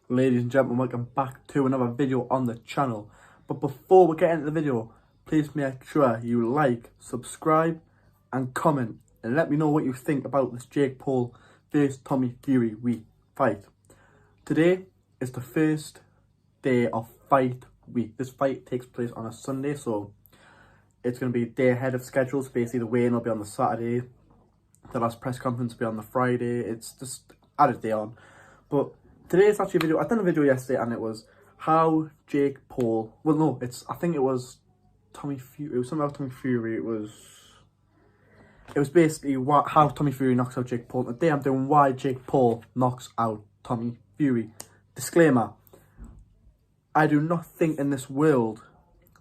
Ladies and gentlemen, welcome back to another video on the channel. But before we get into the video, please make sure you like, subscribe and comment and let me know what you think about this Jake Paul vs Tommy Fury week fight. Today is the first day of fight week. This fight takes place on a Sunday, so it's going to be a day ahead of schedule. So basically the weigh-in will be on the Saturday, the last press conference will be on the Friday. It's just added day on. But today is actually a video. I done a video yesterday and it was how Jake Paul, I think it was Tommy Fury, it was something about Tommy Fury. It was basically how Tommy Fury knocks out Jake Paul. Today I'm doing why Jake Paul knocks out Tommy Fury. Disclaimer, I do not think in this world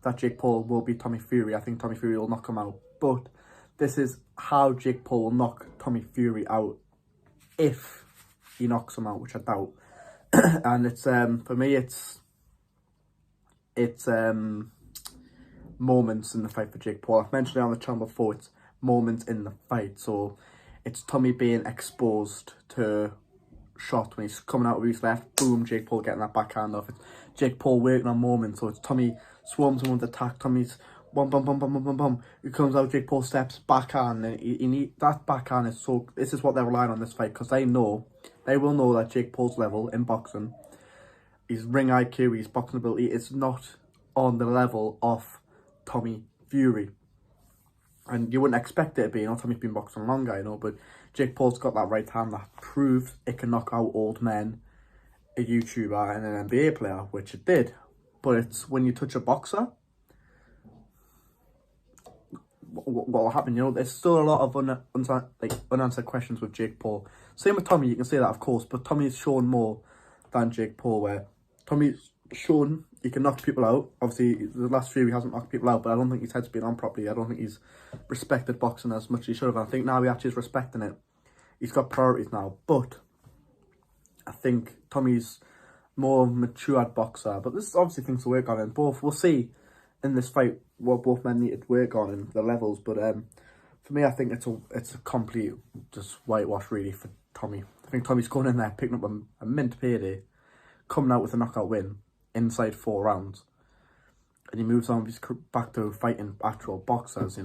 that Jake Paul will beat Tommy Fury. I think Tommy Fury will knock him out. But this is how Jake Paul will knock Tommy Fury out if he knocks him out, which I doubt. And it's for me it's moments in the fight for Jake Paul. I've mentioned it on the channel before, it's moments in the fight. So it's Tommy being exposed to shot when he's coming out with his left, boom, Jake Paul getting that backhand off. It's Jake Paul working on moments. So it's Tommy swarms him with attack, Tommy's bum bum bum bum bum bum bum. He comes out, Jake Paul steps, backhand, and he need that backhand is so. This is what they're relying on this fight, because they will know that Jake Paul's level in boxing, his ring IQ, his boxing ability is not on the level of Tommy Fury. And you wouldn't expect it to be, Tommy's been boxing longer, but Jake Paul's got that right hand that proves it can knock out old men, a YouTuber and an NBA player, which it did. But it's when you touch a boxer, what will happen? There's still a lot of unanswered questions with Jake Paul. Same with Tommy, you can say that, of course, but Tommy's shown more than Jake Paul, where Tommy's shown he can knock people out. Obviously, the last few he hasn't knocked people out, but I don't think his head's been on properly. I don't think he's respected boxing as much as he should have. I think now he actually is respecting it. He's got priorities now, but I think Tommy's more matured boxer. But this is obviously things to work on, and both we'll see in this fight what both men need to work on in the levels. But for me, I think it's a complete just whitewash really for Tommy. I think Tommy's going in there picking up a mint payday, coming out with a knockout win inside 4 rounds, and he moves on back to fighting actual boxers.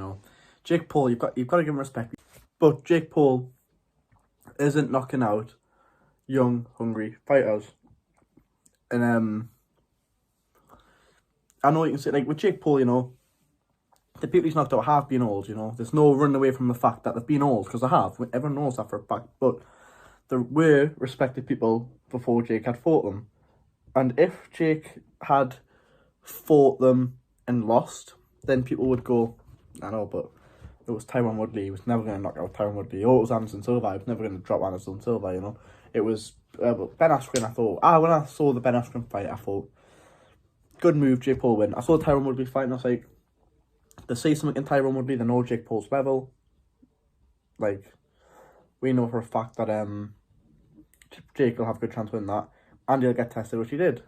Jake Paul, you've got to give him respect, but Jake Paul isn't knocking out young, hungry fighters. And I know you can say, like, with Jake Paul, the people he's knocked out have been old, There's no running away from the fact that they've been old, because they have. Everyone knows that for a fact. But there were respected people before Jake had fought them. And if Jake had fought them and lost, then people would go, I know, but it was Tyron Woodley. He was never going to knock out Tyron Woodley. Or it was Anderson Silva. He was never going to drop Anderson Silva, It was Ben Askren, I thought. When I saw the Ben Askren fight, I thought, good move, Jake Paul win. I saw Tyron Woodley fight and I was like, they see something in Tyron Woodley, they know Jake Paul's level. Like, we know for a fact that Jake will have a good chance to win that. And he'll get tested, which he did.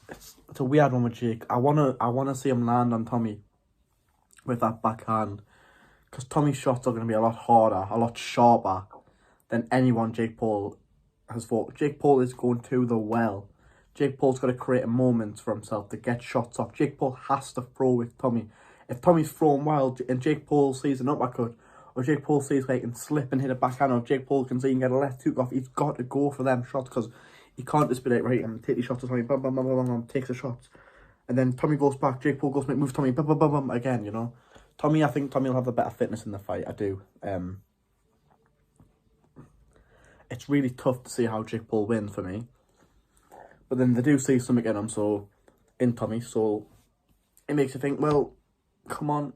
It's a weird one with Jake. I wanna see him land on Tommy with that backhand, because Tommy's shots are going to be a lot harder, a lot sharper than anyone Jake Paul has fought. Jake Paul is going to the well. Jake Paul's got to create a moment for himself to get shots off. Jake Paul has to throw with Tommy. If Tommy's throwing wild and Jake Paul sees an uppercut, or Jake Paul sees he can slip and hit a backhand, or Jake Paul can see he can get a left hook off, he's got to go for them shots, because he can't just be like, right, I'm take these shots, Tommy, bum, bum, bum, bum, bum, takes the shots. And then Tommy goes back, Jake Paul goes, moves Tommy, bum, bum, bum, bum, again, Tommy, I think Tommy will have the better fitness in the fight, I do. It's really tough to see how Jake Paul wins for me. But then they do see something in him, in Tommy, so it makes you think, well, come on,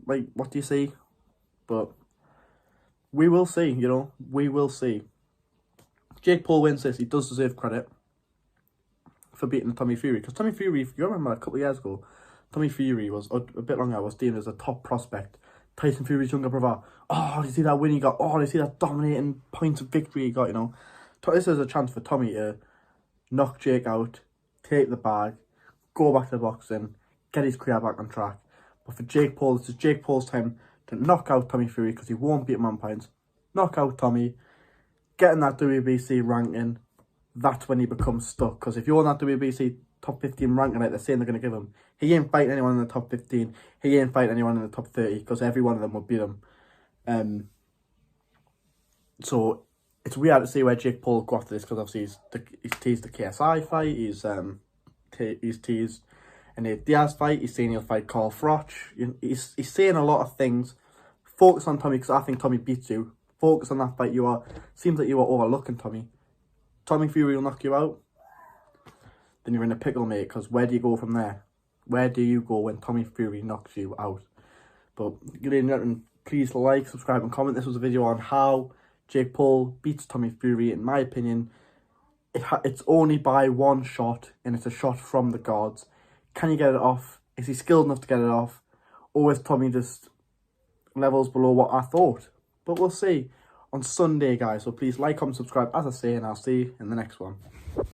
like, what do you see? But we will see, we will see. Jake Paul wins this, he does deserve credit for beating Tommy Fury. Because Tommy Fury, if you remember a couple of years ago, Tommy Fury was a bit longer, was deemed as a top prospect. Tyson Fury's younger brother. Oh, do you see that win he got? Oh, do you see that dominating points of victory he got, This is a chance for Tommy to knock Jake out, take the bag, go back to boxing, get his career back on track. But for Jake Paul, this is Jake Paul's time to knock out Tommy Fury, because he won't beat him on points. Knock out Tommy, getting that WBC ranking, that's when he becomes stuck. Because if you're on that WBC top 15 ranking, like they're saying they're going to give him, he ain't fighting anyone in the top 15. He ain't fighting anyone in the top 30 because every one of them would beat him. So it's weird to see where Jake Paul got after this, because obviously he's teased the KSI fight, he's teased an Nate Diaz fight, he's saying he'll fight Carl Froch. He's saying a lot of things. Focus on Tommy, because I think Tommy beats you. Focus on that fight. Seems like you are overlooking Tommy. Tommy Fury will knock you out. Then you're in a pickle, mate, because where do you go from there? Where do you go when Tommy Fury knocks you out? But please like, subscribe and comment. This was a video on how Jake Paul beats Tommy Fury. In my opinion, it's only by one shot, and it's a shot from the guards. Can you get it off? Is he skilled enough to get it off? Or is Tommy just levels below what I thought? But we'll see on Sunday, guys. So please like, comment, subscribe, as I say, and I'll see you in the next one.